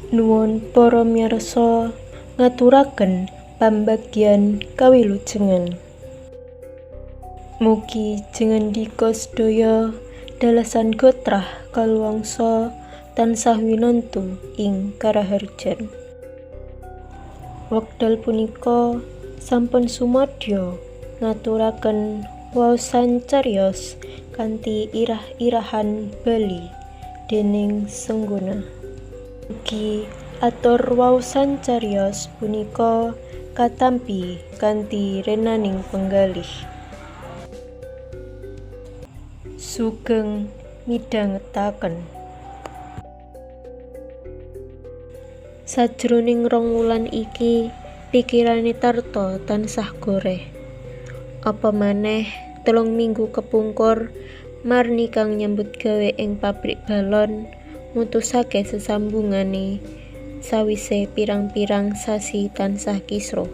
Nuwun para miyarsa ngaturaken pambagyan kawilujengan. Mugi jengandika sedaya dalasan gotrah kaluwangsa tansah winantu ing karaharjan. Wekdal punika sampun sumadya ngaturaken waosan cariyos kanthi irah-irahan Bali déning Sengguna. Mugi atur waosan cariyos punika katampi kanthi renaning penggalih. Sugeng midhangetaken. Sajroning 2 wulan iki pikirane Tarta tansah goreh. Apa maneh 3 minggu kepungkur Marni kang nyambut gawe ing pabrik balon mutusake sesambungane sawise pirang-pirang sasi tansah kisruh.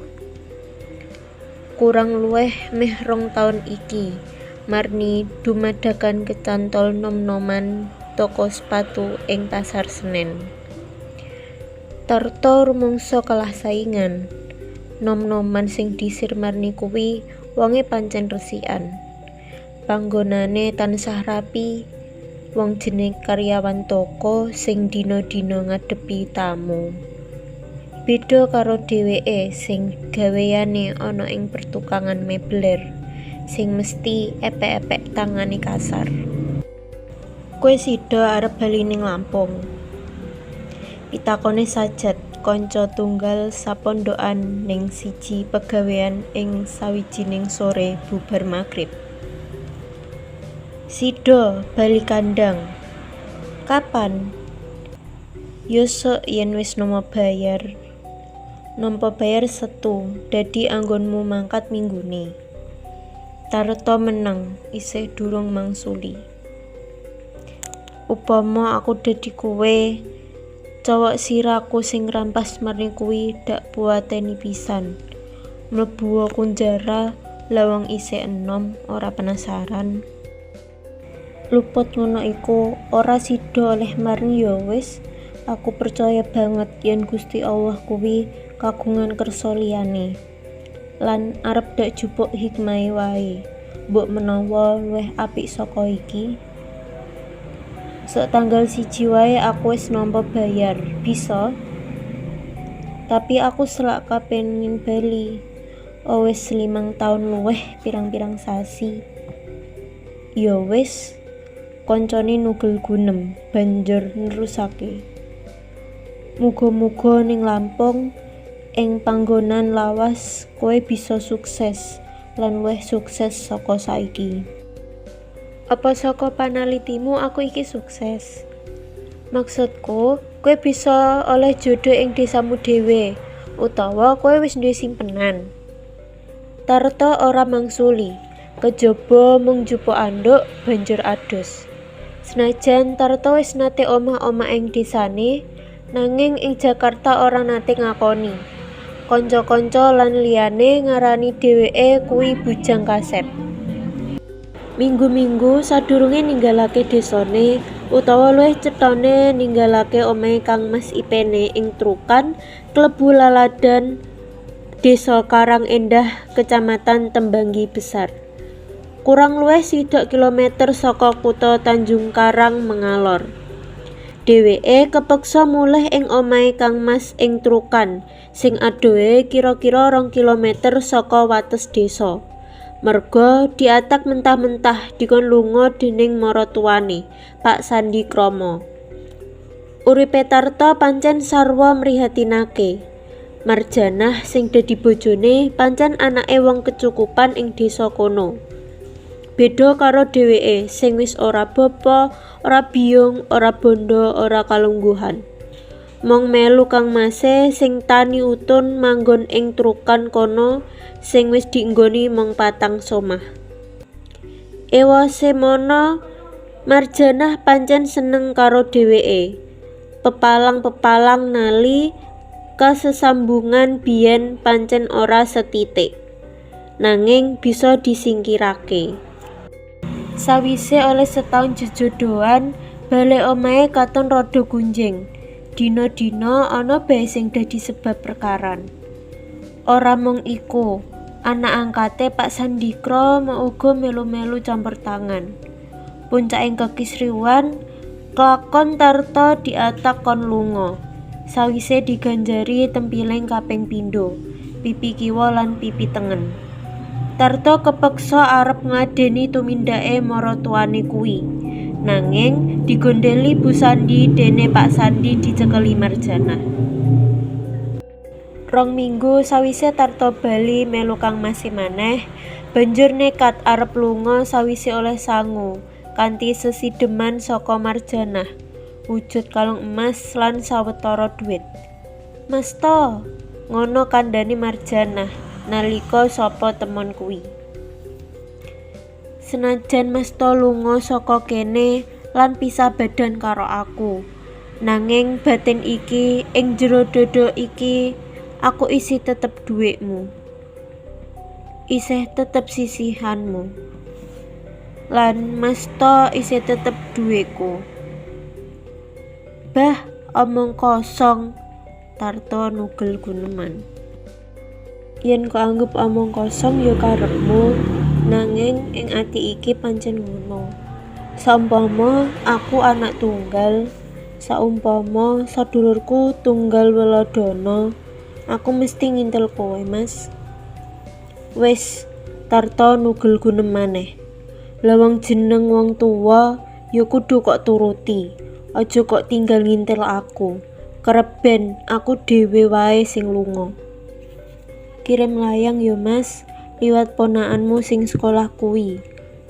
Kurang luwih meh 2 taun iki Marni dumadakan kecantol nom-noman toko sepatu ing Pasar Senen. Tarta rumangsa kalah saingan. Nom-noman sing disir Marni kuwi wonge pancen resikan. Panggonane tansah rapi. Wong jeneng karyawan toko sing dina-dina ngadepi tamu. Beda karo dheweke sing gaweane ana ing pertukangan mebler sing mesti epek-epek tangane kasar. Kowe sida arep bali ning Lampung? Pitakone Sajat, kanca tunggal sapondokan ning siji pegawean ing sawijining sore bubar magrib. Sida bali kandhang. Kapan? Yosok yen wis nampa bayar setu, dadi anggonmu mangkat minggune. Tarta meneng, isih durung mangsuli. Upama aku dadi kowe, cowok siraku sing rampas Marni kuwi dak puateni pisan. Mlebu kunjara lawang isih enom ora penasaran. Luput ngono iku ora sida oleh Marni ya wis. Aku percaya banget yen Gusti Allah kuwi kagungan kersa liyane. Lan arep dak jupuk hikmahe wae. Mbok menawa luwih apik saka iki. Sok tanggal 1 wae aku wis nampa bayar. Bisa? Tapi aku selak kapengin bali. Wis 5 taun luwih pirang-pirang sasi. Ya wis. Koncone nugel gunem banjur nerusake. Muga-muga ning Lampung ing panggonan lawas kowe bisa sukses lan luwih sukses saka saiki. Apa saka panalitimu aku iki sukses? Maksudku, kowe bisa oleh jodoh ing desamu dhewe utawa kowe wis duwe simpenan. Tarta ora mangsuli, kejaba mung jupuk anduk banjur adus. Senajan Tarta wis nate omah-omah ing desane, nanging ing Jakarta ora nate ngakoni. Kanca-kanca lan liyane ngarani dheweke kuwi bujang kaset. Minggu-minggu sadurunge ninggalake desane utawa luwih cethane ninggalake omahe Kang Mas Ipene ing Trukan, klebu Laladan, Desa Karang Endah, Kecamatan Tembanggi Besar. Kurang luwih 1 kilometer saka kutha Tanjung Karang Mengalor. Dheweke kepeksa mulih ing omahe Kang Mas ing Trukan, sing adohe kira-kira 2 kilometer saka wates desa. Merga diatak mentah-mentah dikon lunga dening maratuwane, Pak Sandi Kromo. Uripe Tarta pancen sarwa mrihatinake. Marjanah sing dadi bojone pancen anake wong kecukupan ing desa kono. Beda karo dheweke sing wis ora bapa, ora biyung, ora bondo, ora kalungguhan. Mong melu Kang Mase sing tani utun manggon ing Trukan kono sing wis dienggoni mong 4 somah. Ewa semono Marjanah pancen seneng karo dheweke. Pepalang-pepalang nali kasesambungan biyen pancen ora setitik. Nanging bisa disingkirake. Sawise oleh setahun jejodohan, balik omahe katon rada gunjing. Dina-dina ana bae sing dadi sebab perkaran. Ora mung iku, anak angkate Pak Sandikro uga melu-melu campur tangan. Puncaking kekisruhan, klakon Tarto diatak kon lunga. Sawise diganjari tempiling kaping pindho, pipi kiwa lan pipi tengen. Tarto kepeksa arep ngadeni tumindake maratuwane kuwi. Nanging digondheli Bu Sandi dene Pak Sandi dicekeli Marjanah. 2 minggu sawise Tarto bali melu Kang Mas maneh, banjur nekat arep lunga sawise oleh sangu kanthi sesideman saka Marjanah, wujud kalung emas lan sawetara dhuwit. "Mas to," ngono kandhani Marjanah nalika sapa temon kuwi. "Senajan Mas to lunga saka kene lan pisah badan karo aku, nanging batin iki ing jero dodo iki aku isih tetep dhuwitmu, isih tetep sisihanmu, lan Mas to isih tetep dhuwitku." "Bah, omong kosong," Tarto nugel guneman. "Yen kok anggap omong kosong ya karepmu, nanging ing ati iki pancen ngono. Saumpama aku anak tunggal, saumpama sadulurku tunggal weladana, aku mesti ngintel kowe, Mas." "Wis," Tarto nugel gunem maneh. "Lah wong jeneng wong tuwa ya kudu kok turuti, aja kok tinggal ngintil aku. Kerep ben aku dhewe wae sing lunga." "Kirim layang yo Mas, liwat ponakanmu sing sekolah kuwi.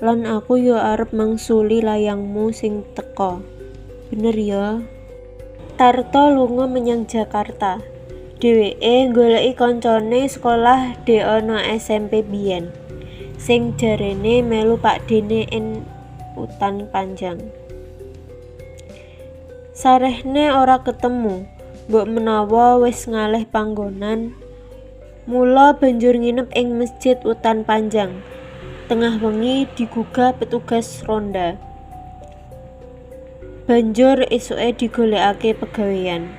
Lan aku yo arep mangsuli layangmu sing teka. Bener ya?" Tarto lunga menyang Jakarta. Dheweke goleki kancane sekolah de ana SMP biyen, sing jarene melu Pak Dene ing Utan Panjang. Sarehne ora ketemu, mbok menawa wis ngalih panggonan. Mula banjur nginep ing Masjid Utan Panjang. Tengah wengi digugah petugas ronda. Banjur esuke digolekake pegawean.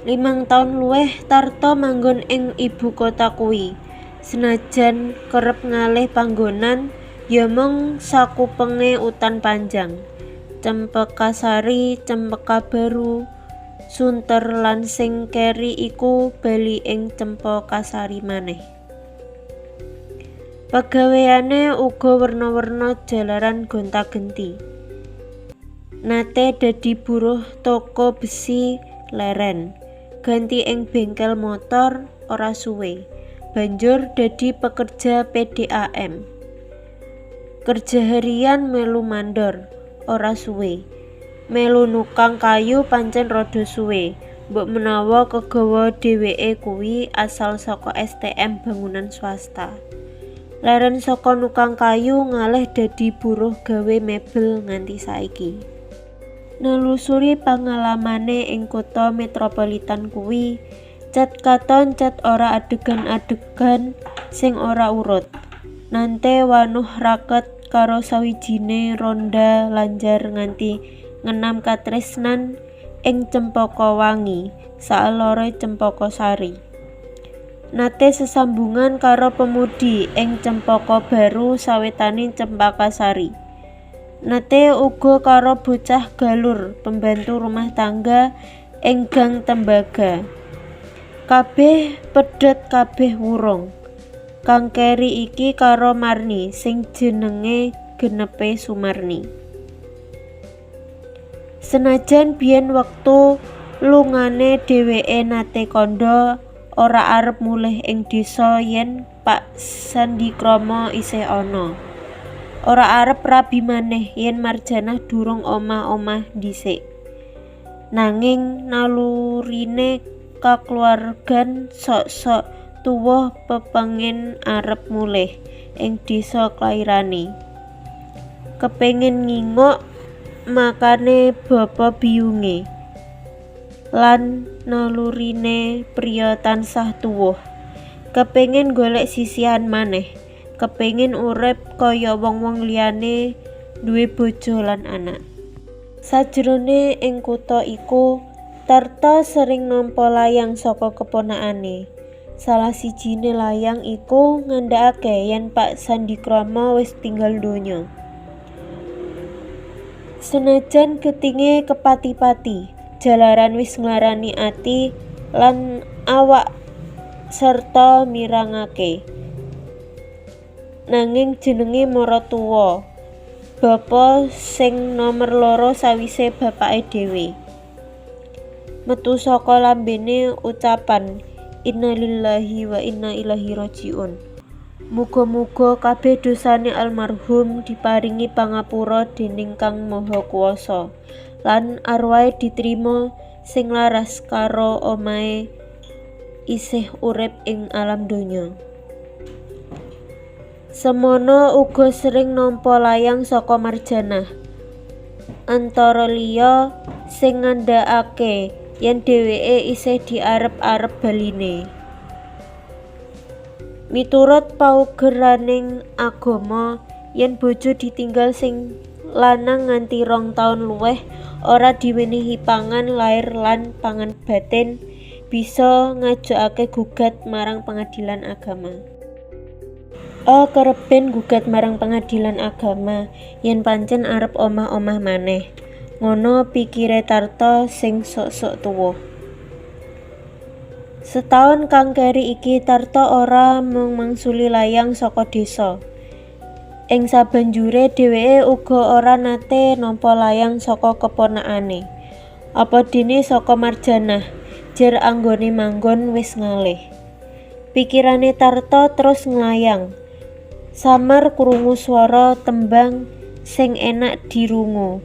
5 taun luwih Tarto manggon ing ibu kota kuwi. Senajan kerep ngalih panggonan, ya mung sakupenge Utan Panjang, Cempekasari, Cempekabaru, Sunter lan sing keri iku bali ing Cempekasari maneh. Pegaweane uga werna-werna jalaran gonta-ganti. Nate dadi buruh toko besi leren, ganti ing bengkel motor ora suwe, banjur dadi pekerja PDAM. Kerja harian melu mandor ora suwe, melu nukang kayu pancen rada suwe, mbok menawa kegawa dheweke kuwi asal saka STM bangunan swasta. Leren saka nukang kayu ngalih dadi buruh gawe mebel nganti saiki. Nelusuri pangalamane ing kutha metropolitan kuwi, cet katon cet ora adegan-adegan sing ora urut. Nante wanuh raket karo sawijine ronda lanjar nganti ngenam katresnan ing Cempakawangi, salore Cempakasari. Nate sesambungan karo pemudi ing Cempakabaru sawetane Cempakasari. Nate uga karo bocah galur pembantu rumah tangga ing Gang Tembaga. Kabeh pedhot kabeh wurung. Kang keri iki karo Marni sing jenenge genepe Sumarni. Senajan biyen wektu lungane dheweke nate kandha ora arep mulih ing desa yen Pak Sandikromo isih ana. Ora arep rabi maneh yen Marjanah durung omah-omah dhisik. Nanging nalurine kakeluargan sok-sok tuwuh pepengin arep mulih ing desa klairane. Kepengin nginguk makane bapa biyunge. Lan nalurine priya tansah tuwuh, kepengin golek sisihan maneh, kepengin urip kaya wong-wong liyane, duwe bojo lan anak. Sajrone ing kutha iku Tarta sering nampa layang saka keponakane. Salah sijine layang iku ngandhakake yen Pak Sandikrama wis tinggal donya. Senajan getinge kepati-pati, jalaran wis nglarani ati lan awak serta mirangake. Nanging jenenge maratuwa, bapa sing nomer loro sawise bapake dhewe. Metu saka lambene ucapan innalillahi wa inna ilaihi rajiun. Muga-muga kabeh dosane almarhum diparingi pangapura dening Kang Maha Kuwasa lan arwahe diterima sing laras karo omahe isih urip ing alam donya. Semono uga sering nampa layang saka Marjanah. Antara liya sing ngandhakake yen dheweke isih diarep-arep baline. Miturut paugeraning agama, yen bojo ditinggal sing lanang nganti 2 taun luwih ora diwenehi pangan lair lan pangan batin, bisa ngajokake gugat marang pengadilan agama. Kereben gugat marang pengadilan agama yen pancen arep omah-omah maneh. Ngono pikire Tarta sing sok-sok tuwa. Setahun kang keri iki Tarta ora mung mangsuli layang saka desa. Ing sabanjure dheweke uga ora nate nampa layang saka keponakane. Apa dene saka Marjanah, jar anggone manggon wis ngalih. Pikirane Tarta terus nglayang. Samar krungu swara tembang sing enak dirungu.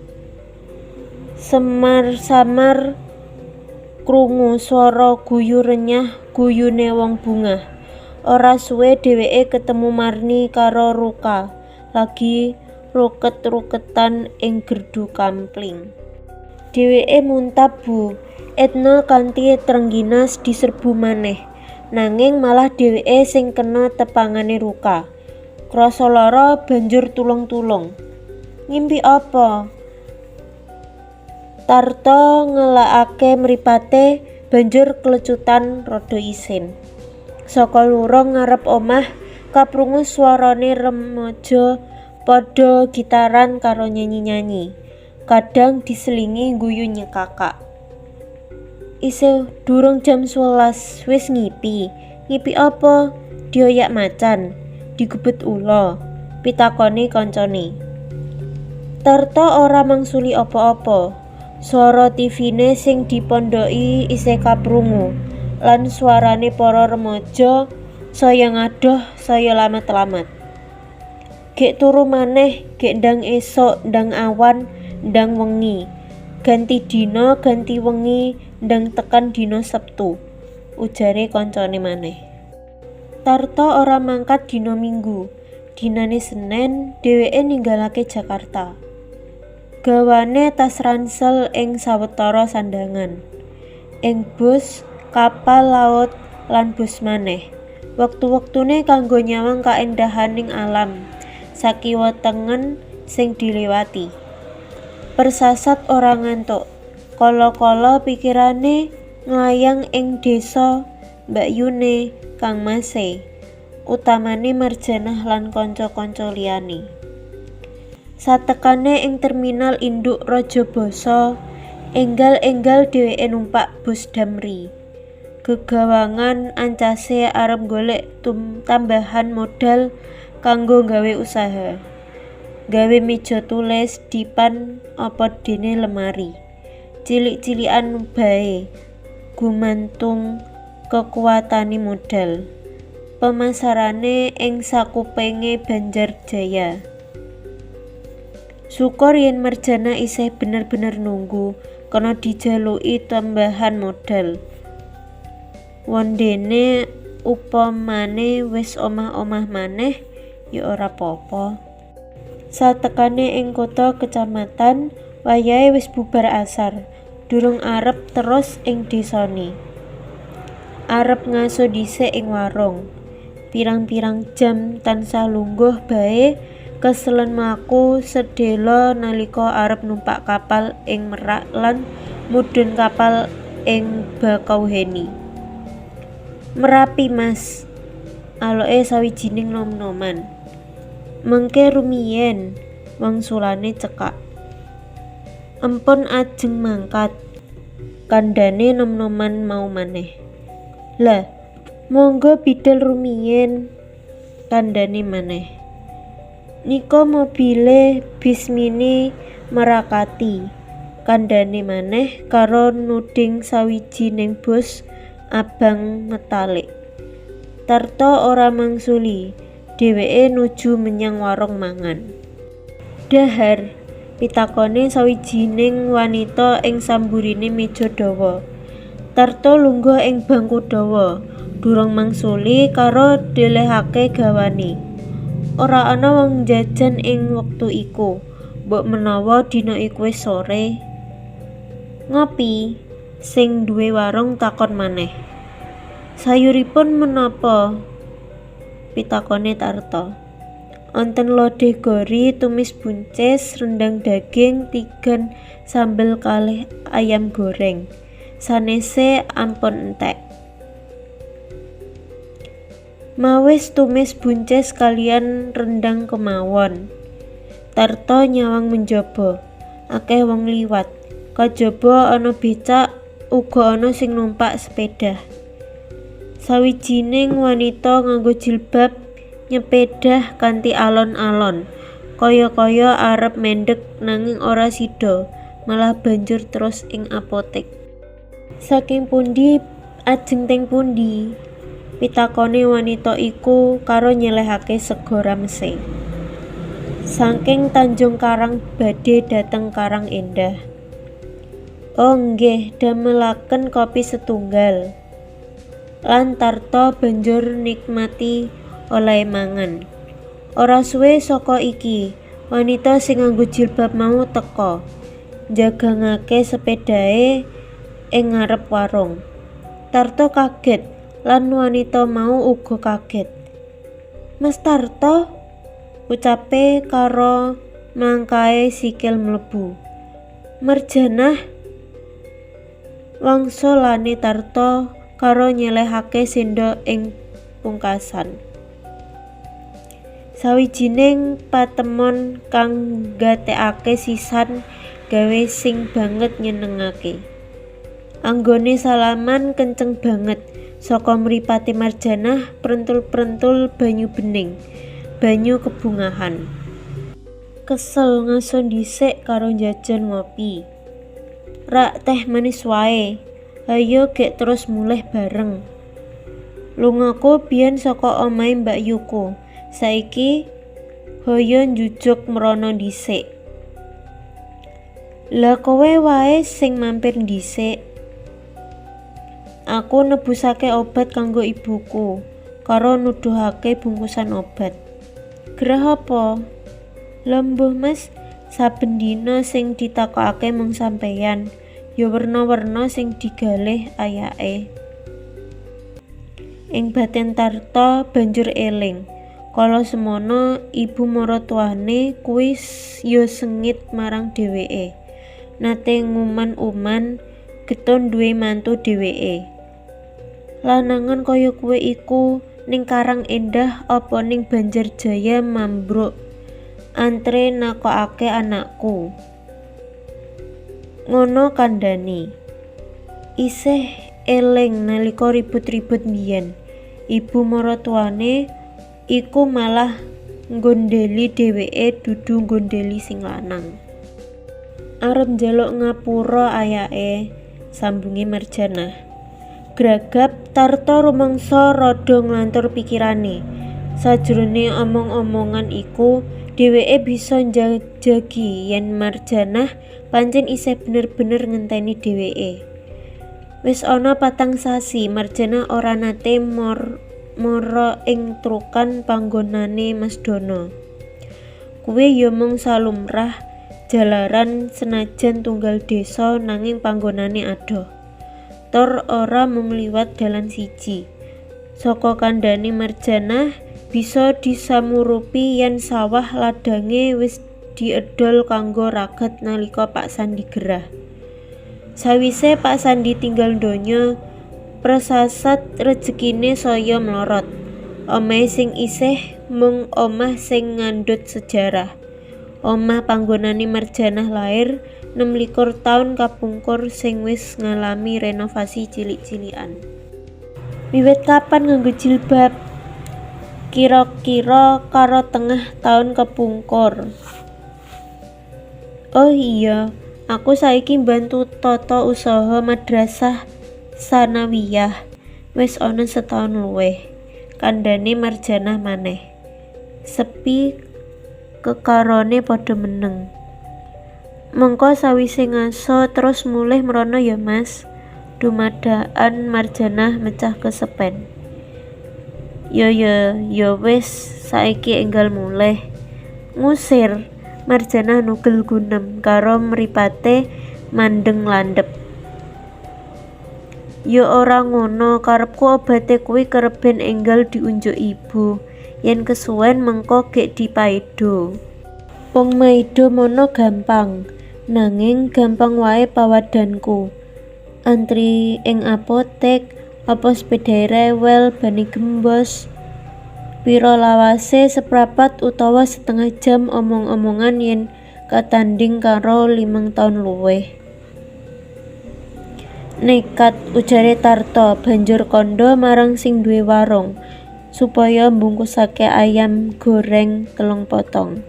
Samar krungu swara guyu renyah guyune wong bungah. Ora suwe dheweke ketemu Marni karo Ruka, lagi ruket-ruketan ing gerdu kampling. Dheweke muntab Bu, Etna kanthi Trengginas diserbu maneh, nanging malah dheweke sing kena tepangane Ruka. Krasa lara banjur tulung-tulung. Ngimpi apa? Tarta ngelakake mripate banjur klecutan rada isin. Saka lurung ngarep omah kaprungu swarane remaja padha gitaran karo nyanyi-nyanyi. Kadang diselingi guyu nyekakak. Isih durung jam 11 wis ngipi. Ngipi apa? Dioyak macan. Digebet ula, pitakoni kancane. Tarta ora mangsuli apa-apa. Swara TV-ne sing dipondoki isih kaprungu, lan swarane para remaja saya ngadoh, saya lamat-lamat. Gek turu maneh, gek ndang esuk, ndang awan, ndang wengi. Ganti dina, ganti wengi, ndang tekan dina Sabtu, ujare kancane maneh. Tarta ora mangkat dina Minggu. Dinane Senin dheweke ninggalake Jakarta. Gawane tas ransel ing sawetara sandangan. Ing bus, kapal laut lan bus maneh. Wektu-wektune kanggo nyawang kaendahaning alam. Sakiwa tengen sing dilewati. Persasat ora ngantuk. Kala-kala pikirane nglayang ing desa mbakyune Kang Mase, utamane Marjanah lan kanca-kanca liyane. Satekane ing terminal induk Rajabasa, enggal-enggal dheweke numpak bus Damri. Gegawangan ancase arep golek tambahan modal kanggo gawe usaha. Gawe meja tulis dipan apa dene lemari. Cilik-cilikan bae gumantung kekuatane modal. Pemasarane ing sakupenge Banjarjaya. Syukur yen Marjanah isih bener-bener nunggu kena dijaluki tambahan modal. Wondene upamane wis omah-omah maneh ya ora apa-apa. Satekane ing kota kecamatan, wayahe wis bubar asar, durung arep terus ing desane. Arep ngaso dhisik ing warung. Pirang-pirang jam tansah lungguh bae keselen mlaku sedhela nalika arep numpak kapal ing Merak lan mudhun kapal ing Bakauheni. Merapi Mas, aloke sawijining nom-noman. Mengke rumiyin wangsulane cekak. Empun ajeng mangkat, kandhane nom-noman mau maneh. Lah, monggo bidal rumiyin, kandhane maneh. Nika mobile bis mini Merakati, kandhane maneh karo nuding sawijining bos abang metalik. Tarto ora mangsuli, dheweke nuju menyang warung mangan. Dahar, pitakone sawijining wanita ing samburine meja dawa. Tarto lungguh ing bangku dawa, durung mangsuli karo delehake gawane. Ora ana wong jajan ing wektu iku, mbok menawa dina iku wis sore. Ngopi, sing duwe warung takon maneh. Sayuripun menapa? Pitakone Tarto. Onten lodeh gori, tumis buncis, rendang daging, tigan sambel kalih ayam goreng. Sanese ampun entek. Mawis tumis buncis kalian rendang kemawon. Tarto nyawang menjaba. Akeh wong liwat. Kajaba ana becak, uga ana sing numpak sepeda. Sawijining wanita nganggo jilbab nyepedah kanthi alon-alon, kaya-kaya arep mendhet nanging ora sida, malah banjur terus ing apotek. Saking pundi ajeng teng pundi? Pitakone wanita iku karo nyelehake sega ramese. Saking Tanjung Karang badhe dhateng Karang Endah. Oh nggih, damelaken kopi setunggal. Lan Tarto banjur nikmati oleh mangan. Ora suwe saka iki, wanita sing nganggo jilbab mau teka, njagangake sepedahe ing ngarep warung. Tarto kaget, lan wanita mau uga kaget. "Mas Tarto," ucape karo mangkae sikil mlebu. "Marjanah," wangsulane Tarto karo nyelehake sendok ing pungkasan. Sawijining patemon kang nggatekake sisan gawe sing banget nyenengake. Anggone salaman kenceng banget, saka mripate Marjanah prentul-prentul banyu bening, banyu kebungahan. Kesel ngaso dhisik karo jajan ngopi. "Rak teh manis wae. Ayo gek terus mulih bareng. Lungaku biyen saka omahe Mbak Yuku. Saiki hoyo njujuk mrono dhisik." "Lah kowe wae sing mampir dhisik. Aku nebusake obat kanggo ibuku," karo nuduhake bungkusan obat. "Gerah apa?" "Lha mbuh Mas, saben dina sing ditakokake mung sampeyan, ya werna-werna sing digalih ayake." Ing batin Tarto banjur eling. Kala semono ibu maratuwane kuwi ya sengit marang dheweke. Nate nguman-uman geton duwe mantu dheweke. Lanangan kaya kuwe iku ning Karang Endah apa ning Banjarjaya mambruk. Antre nakokake anakku. Ngono kandhane. Isih eling nalika ribut-ribut mbiyen. Ibu maratuwane iku malah nggondheli dheweke dudu nggondheli sing lanang. "Arep njaluk ngapura ayake," sambunge Marjanah. Gragap Tarto rumangsa rada nglantur pikirane. Sajrone omong-omongan iku, dheweke bisa njajagi yen Marjanah pancen isih bener-bener ngenteni dheweke. Wis ana 4 sasi Marjanah ora nate mara ing trukan panggonane Mas Dono. Kuwi ya mung salumrah jalaran senajan tunggal desa nanging panggonane adoh. Tur ora mung liwat dalan siji. Saka kandhane Marjanah bisa disamurupi yen sawah ladange wis diedol kanggo ragat nalika Pak Sandi gerah. Sawise Pak Sandi tinggal donya, prasasat rezekine saya mlorot. Omahe sing isih mung omah sing ngandhut sejarah. Omah panggonane Marjanah lair 26 taun kapungkur sing wis ngalami renovasi cilik-cilikan. Wiwit kapan nganggo jilbab? Kira-kira karo tengah taun kepungkur. Oh iya, aku saiki mbantu tata usaha madrasah sanawiyah. Wis ana setahun luwih. Kandhane Marjanah maneh. Sepi kekarone padha meneng. Mengko sawise ngaso terus mulih mrono ya Mas. Dumadaan Marjanah mecah kesepen. Ya wis saiki enggal mulih. Ngusir. Marjanah nugel gunem karo mripate mandeng landhep. Ya ora ngono, karepku obate kuwi kereben enggal diunjuk ibu. Yen kesuwen mengko gek dipaido. Wong maido mono gampang, nanging gampang wae pawadanku. Antri ing apotek, apa sepeda rewel bani gembos. Piro lawase seprapat utawa setengah jam omong-omongan yen katanding karo 5 taun luwih. Nekat ujare Tarto banjur kandha marang sing duwe warung supaya mbungkusake ayam goreng 3 potong.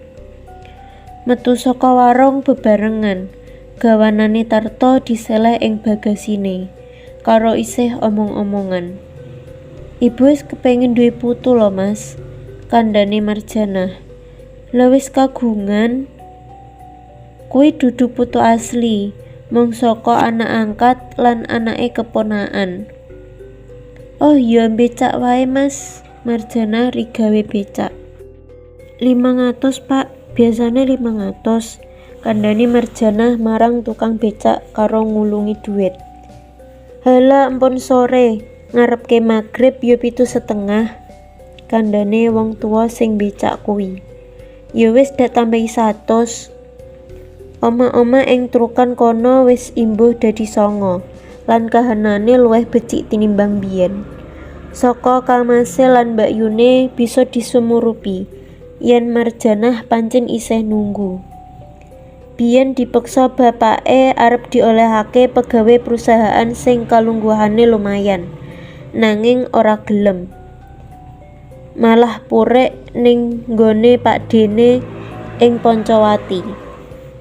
Metu saka warung bebarengan, gawanane Tarto diseleh ing bagasine karo isih omong-omongan. Ibu wis kepengin duwe putu lho Mas, kandhane Marjanah. Lah wis kagungan, kuwi dudu putu asli, mung saka anak angkat lan anake keponakan. Oh iya becak wae Mas, Marjanah rigawe becak. 500 Pak, biasane 500. Kandhane Marjanah marang tukang becak karo ngulungi duit. Halah empun sore, ngarepke magrib ya 7,5. Kandhane wong tua sing becak kuwi. Ya wis dak tambahi 100. Oma-oma ing trukan kono wis imbuh dadi 9 lan kahanane luwih becik tinimbang biyen. Saka Kamase lan Mbak Yune bisa disumurupi yen Marjanah pancen isih nunggu. Biyen dipeksa bapake arep diolehake pegawe perusahaan sing kalungguhane lumayan, nanging ora gelem. Malah purek ning nggone Pak Dene ing Poncowati.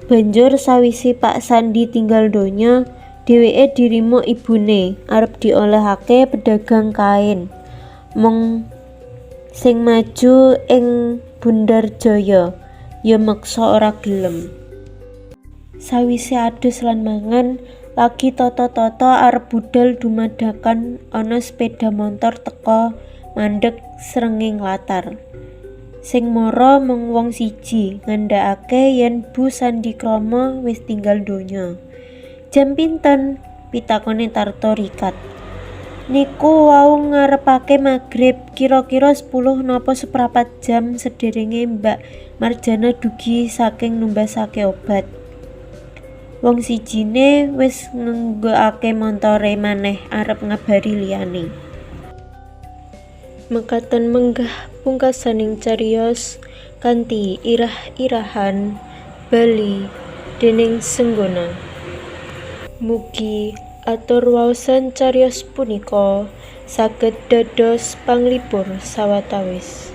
Banjur sawise Pak Sandi tinggal donya, dheweke dirimo ibune arep diolehake pedagang kain. Mung sing maju ing Bundarjaya ya meksa ora gelem. Sawise adus lan mangan, lagi toto-toto arep budal dumadakan ana sepeda motor teka mandeg srengeng latar. Sing mara mung wong siji, ngandhakake yen Bu Sandi Kromo wis tinggal donya. Jam pinten? Pitakone Tarto rikat. Niku wau ngarepake magrib, kira-kira 10 napa seprapat jam sederenge Mbak Marjanah dugi saking numbasake obat. Wong sijine wis ngenggokake montore maneh arep ngabari liyane. Mekaten menggah pungkasaning cariyos kanthi irah-irahan Bali dening Senggona. Mugi atur waosan cariyos punika saged dados panglipur sawatawis.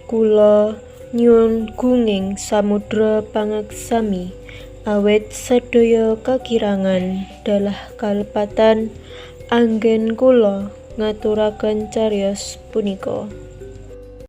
Kula nyuwun gunging samudra pangaksami awet sedaya kakirangan dalah kalepatan anggen kula ngaturaken cariyos punika.